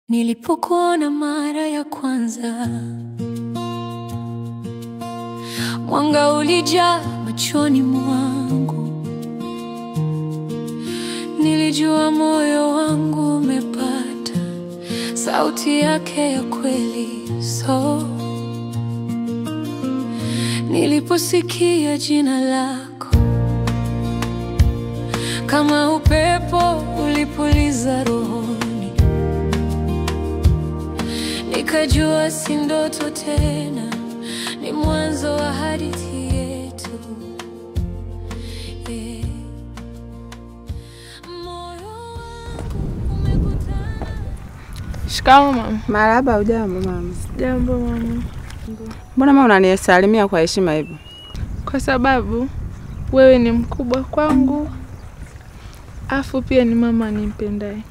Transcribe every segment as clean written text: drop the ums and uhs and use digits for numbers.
Nilipokuona mara ya kwanza, mwanga ulijaa machoni mwangu. Nilijua moyo wangu umepata sauti yake ya kweli. Niliposikia jina lako, kama upepo ulipuliza rohoni, nikajua si ndoto tena, ni mwanzo wa hadithi yetu. Moyo wangu umekutana. Shikamoo mama. Marahaba. Hujambo mama? Jambo mama. Mbona mama unanisalimia kwa heshima hivyo? Kwa sababu wewe ni mkubwa kwangu, afu pia ni mama nimpendaye.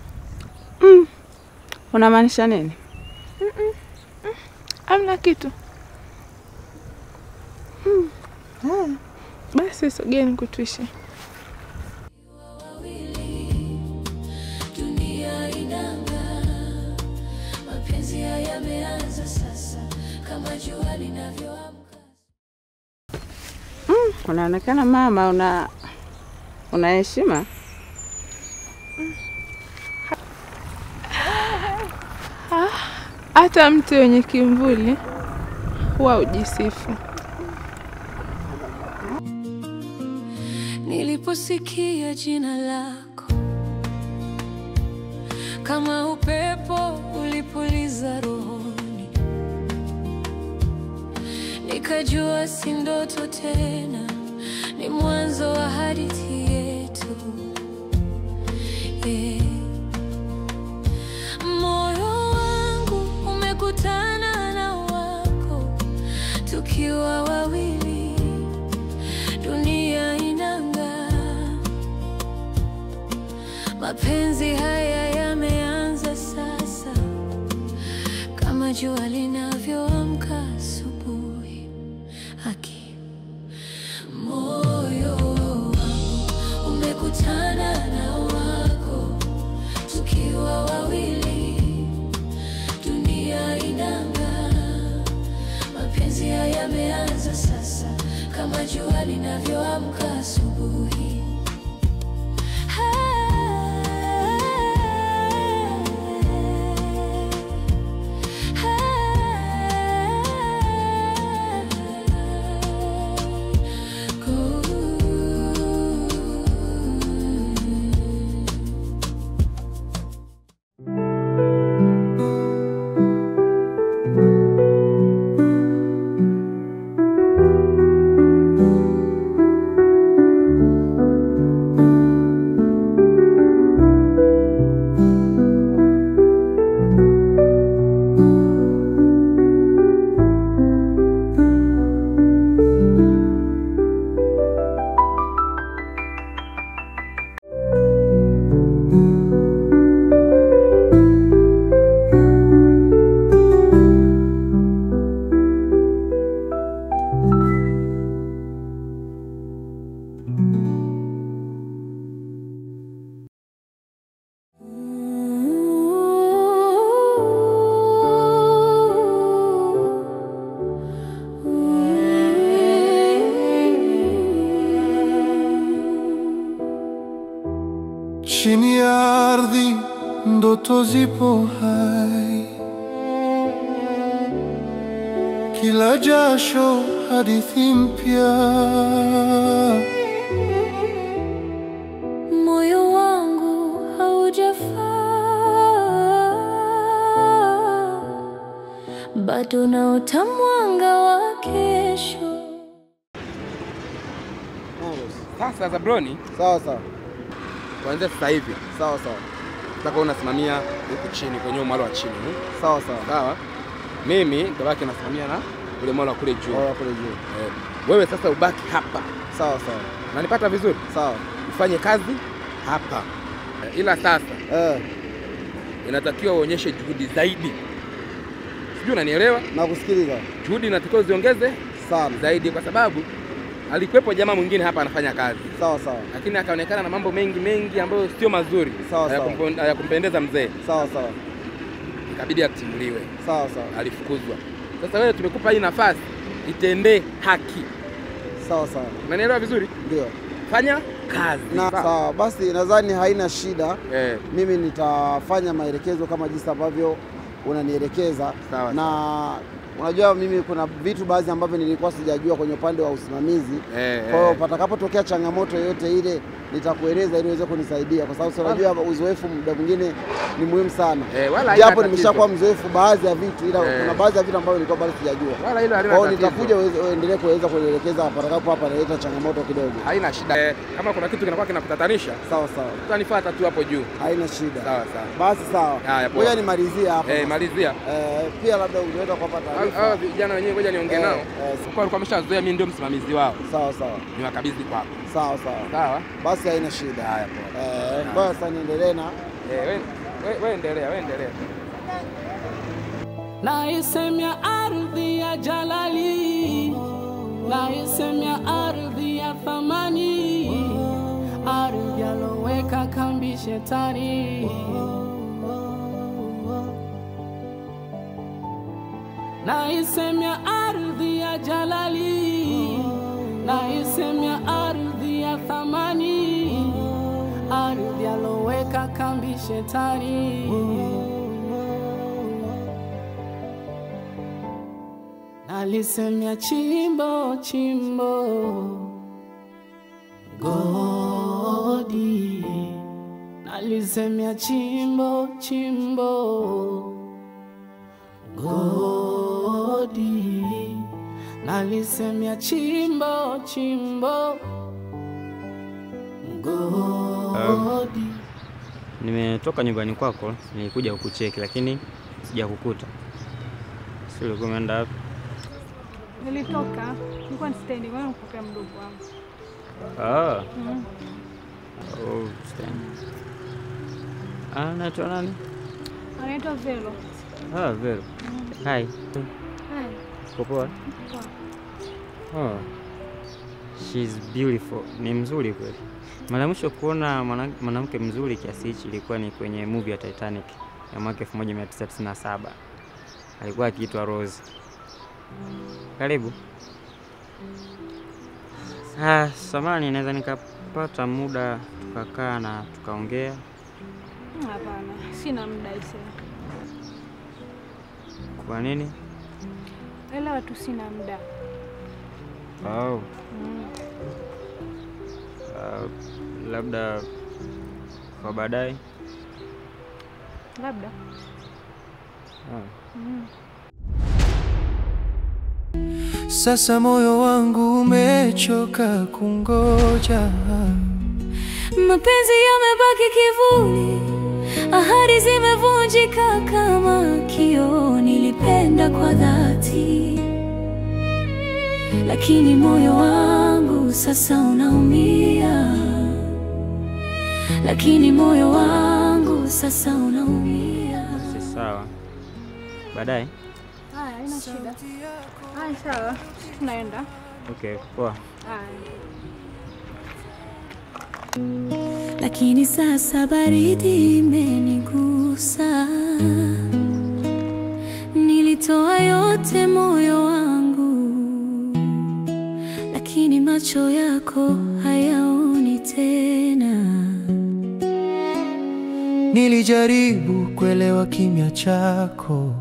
Unamaanisha nini? Hamna kitu. Basi sogeni kutuishi. Dunia inang'aa, mapenzi yameanza sasa, kama jua linavyoamka. Unaonekana mama una heshima. Hata mtu wenye kimvuli huwa ujisifu. Niliposikia jina lako, kama upepo ulipuliza rohoni, nikajua si ndoto tena, ni mwanzo wa hadithi yetu. Moyo wangu umekutana na wako, tukiwa wawili, dunia inang'aa. Mapenzi haya yameanza sasa, kama jua linavyoamka asubuhi. Haki, moyo wangu umekutana na wako, tukiwa wawili, dunia inang'aa. Mapenzi haya yameanza sasa, kama jua linavyoamka asubuhi. Chini ya ardhi ndoto zipo hai, kila jasho hadithi mpya. Moyo wangu haujafaa, bado naota mwanga wa kesho. Sasa Zabloni, Sawa sawa. kuanzia sasa hivi Sawa sawa. nataka unasimamia huku chini kwenye mwalo wa chini. Sawa sawa. Sawa? Mimi babake nasimamia na ule mwalo kule juu. Sawa kule juu. Wewe sasa ubaki hapa. Sawa sawa. Unanipata vizuri? Sawa. Ufanye kazi hapa. Ila sasa inatakiwa uonyeshe juhudi zaidi. Sijui unanielewa? Nakusikiliza. Juhudi inatakiwa ziongeze sana zaidi kwa sababu alikuwepo jamaa mwingine hapa anafanya kazi. Sawa sawa. Lakini akaonekana na mambo mengi ambayo sio mazuri. Sawa sawa. Hayakumpendeza mzee. Sawa sawa. ikabidi atimuliwe. Sawa sawa. Alifukuzwa. Sasa wewe tumekupa hii nafasi itendee haki. Sawa sawa. Unanielewa vizuri? Ndio. Fanya kazi. Sawa, basi nadhani haina shida. Mimi nitafanya maelekezo kama jinsi ambavyo unanielekeza. Na unajua mimi kuna vitu baadhi ambavyo nilikuwa sijajua kwenye upande wa usimamizi. Kwa hiyo patakapotokea changamoto yoyote ile nitakueleza ili uweze kunisaidia, kwa sababu unajua uzoefu muda mwingine ni muhimu sana. Japo nimeshakuwa mzoefu baadhi ya vitu, ila kuna baadhi ya vitu ambavyo nilikuwa bado sijajua. Kwa hiyo nitakuja uendelee kuweza kuelekeza patakapo hapa naleta changamoto kidogo. Haina shida. Kama kuna kitu kinakuwa kinakutatanisha, sawa, utanifuata tu hapo juu. Haina shida. Sawa. Basi sawa. Ngoja nimalizie hapa. Malizia. Pia labda ungeweza kupata taarifa. Hao vijana wenyewe ngoja niongee nao. Kwa walikuwa wameshazoea mimi ndio msimamizi wao. Sawa. Niwakabidhi kwako. Sawa. Basi haina shida. Haya poa. Ngoja sasa niendelee na wewe endelea. Naisemea ardhi ya jalali, naisemea ardhi ya thamani, ardhi aloweka kambi shetani. Naisemea ardhi ya jalali, naisemea ardhi ya thamani, ardhi aloweka kambi shetani. Nalisemea chimbo godi, nalisemea chimbo godi, nalisemea chimbo godi. Nimetoka nyumbani kwako, nilikuja kukucheki lakini sijakukuta. Sio umeenda wapi? Nilitoka, nilikuwa stendi, kwa nini nikupokea mdogo wangu? Stendi. Anaitwa nani? Anaitwa Velo. Velo. Hi. Poa. She's beautiful. Ni mzuri kweli. Mara mwisho kuona mwanamke mzuri kiasi hichi ilikuwa ni kwenye movie ya Titanic ya mwaka 1997. Alikuwa akiitwa Rose. Karibu. Samani, naweza nikapata muda tukakaa na tukaongea? Hapana, sina muda hizo. Kwa nini? Elewa tu sina muda. Labda kwa baadaye? Labda. Sasa moyo wangu umechoka kungoja, mapenzi yamebaki kivuli, ahadi zimevunjika kama kioo. Nilipenda kwa dhati, lakini moyo wangu sasa unaumia, lakini moyo wangu sasa unaumia. Sawa. Baadaye? Haina shida. Sawa. Tunaenda. Okay, poa. Lakini sasa baridi imenigusa, nilitoa yote moyo wangu, lakini macho yako hayaoni tena. Nilijaribu kuelewa kimya chako,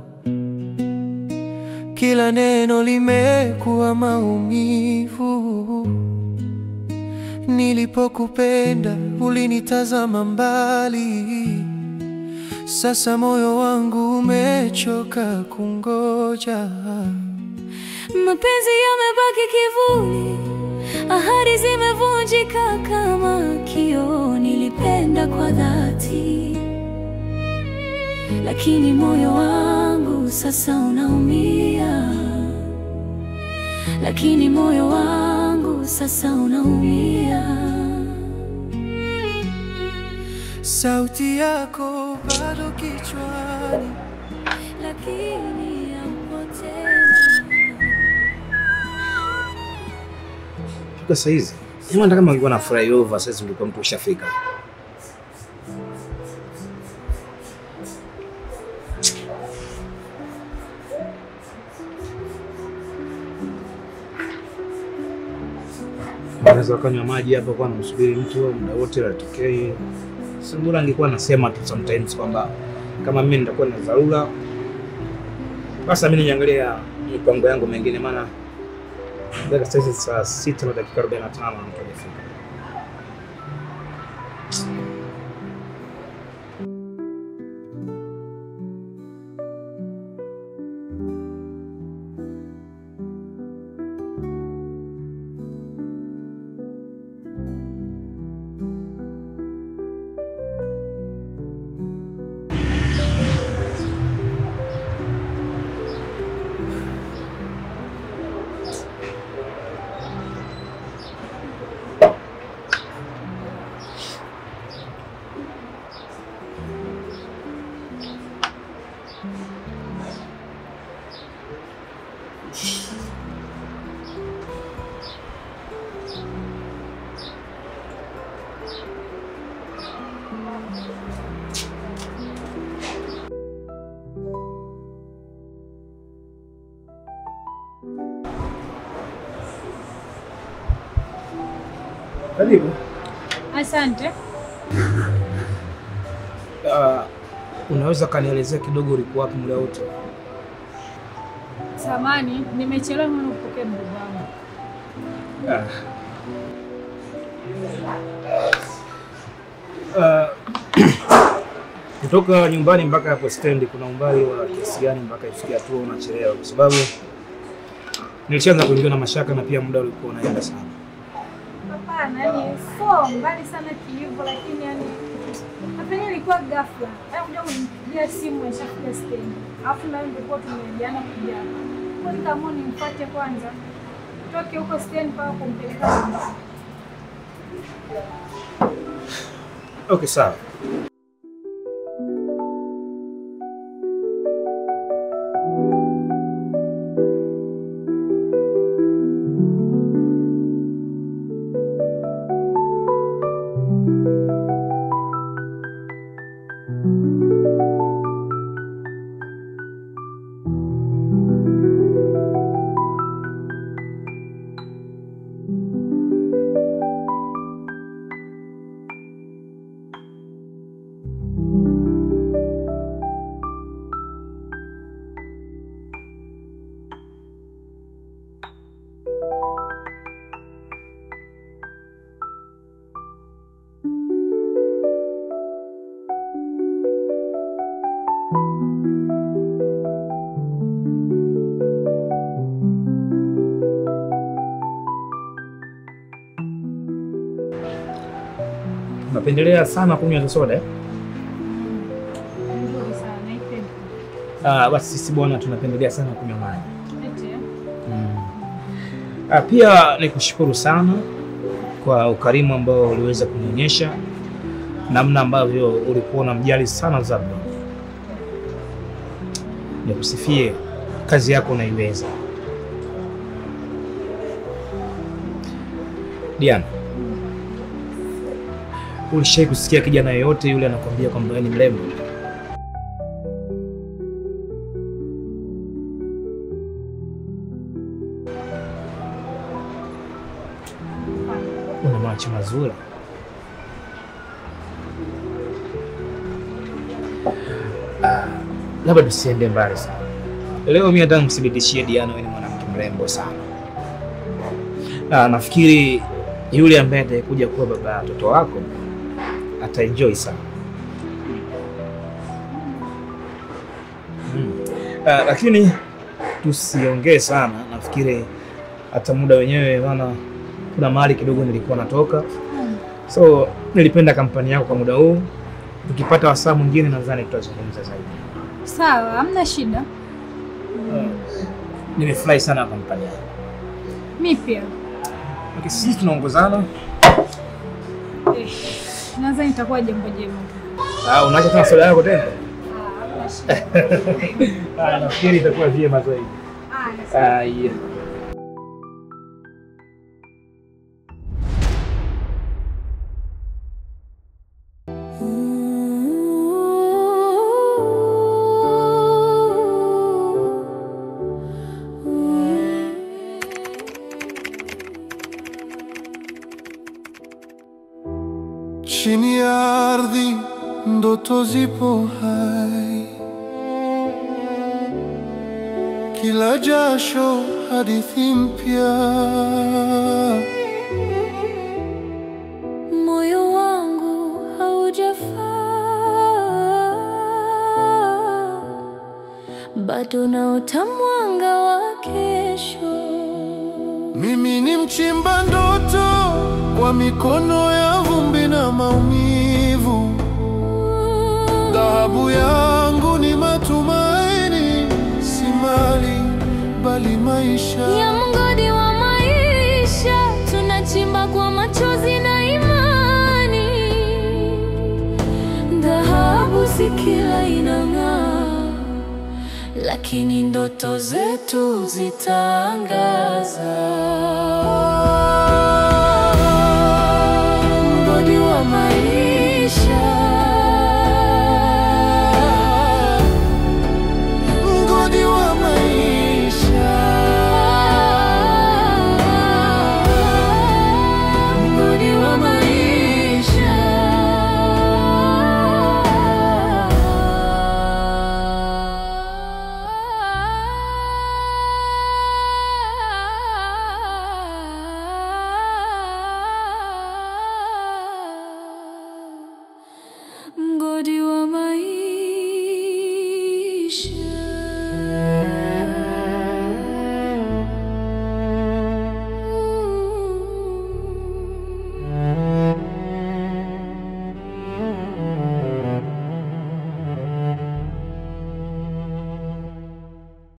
kila neno limekuwa maumivu. Nilipokupenda ulinitazama mbali, sasa moyo wangu umechoka kungoja. Mapenzi yamebaki kivuli, ahadi zimevunjika kama kioo. Nilipenda kwa dhati, lakini moyo wangu sasa unaumia, lakini moyo wangu sasa unaumia. Sauti yako bado kichwani, lakini hapo tena. Kwa saizi, jamaa kama ungekuwa na flyover sasa ungekuwa mtu ushafika. Anaweza kanywa maji hapa kwa anamsubiri mtu muda wote atokee. Sasa bora angekuwa anasema tu sometimes kwamba kama mimi nitakuwa na dharura basi mimi niangalia mipango yangu mengine, maana mpaka sasa saa 6 na dakika 45 mtu amefika. Karibu. Asante. Unaweza kanielezea kidogo ulikuwa wapi muda wote? Samani, nimechelewa mwana kupokea mdogo wangu. Kutoka nyumbani mpaka hapo stendi kuna umbali wa kiasi gani mpaka ifikia tu unachelewa? Kwa sababu nilishaanza kuingia na mashaka na pia muda ulikuwa unaenda sana. Hapana, yani sio mbali sana kilivyo, lakini yani hapana, ilikuwa ghafla. Kuja kunipigia simu nishafika stendi. Alafu na ndio tumejiana kuja. Kwa hiyo kama nimfuate kwanza toke huko stendi mpaka kumpeleka nyumbani. Okay, sawa. Napendelea sana kunywa soda. Nzuri sana, naipenda. Basi sisi bwana tunapendelea sana kunywa maji. Eti. Pia nikushukuru sana kwa ukarimu ambao uliweza kunionyesha, namna ambavyo ulikuwa unamjali sana Zabron. Nikusifie, kazi yako unaiweza. Diana, ulishai kusikia kijana yeyote yule anakuambia kwamba ni mrembo? Una macho mazuri. Labda tusiende mbali sana. Leo mimi nataka mthibitishie Diana wewe ni mwanamke mrembo sana. Nafikiri yule ambaye atakuja kuwa baba ya watoto wako ataenjoy sana. Lakini tusiongee sana, nafikiri hata muda wenyewe, maana kuna mahali kidogo nilikuwa natoka. So nilipenda kampani yako kwa muda huu. Tukipata wasaa mwingine nadhani tutazungumza zaidi. Sawa, hamna shida. Nimefurahi sana kampani yako. Mimi pia. Okay, sisi tunaongozana. Nadhani itakuwa jambo jema. Unaacha tena soda yako tena? Hamna shida. Nafikiri itakuwa vyema zaidi. Yeah. chini ya ardhi ndoto zipo hai, kila jasho hadithi mpya. Moyo wangu haujafaa, bado naota mwanga wa kesho. Mimi ni mchimba ndoto kwa mikono ya vumbi na maumivu. Dhahabu yangu ni matumaini, si mali bali maisha. Ya mgodi wa maisha, tunachimba kwa machozi na imani. Dhahabu si kila inang'aa, lakini ndoto zetu zitaangaza. Mgodi wa maisha, mgodi wa maisha, mgodi wa maisha. Mgodi wa maisha.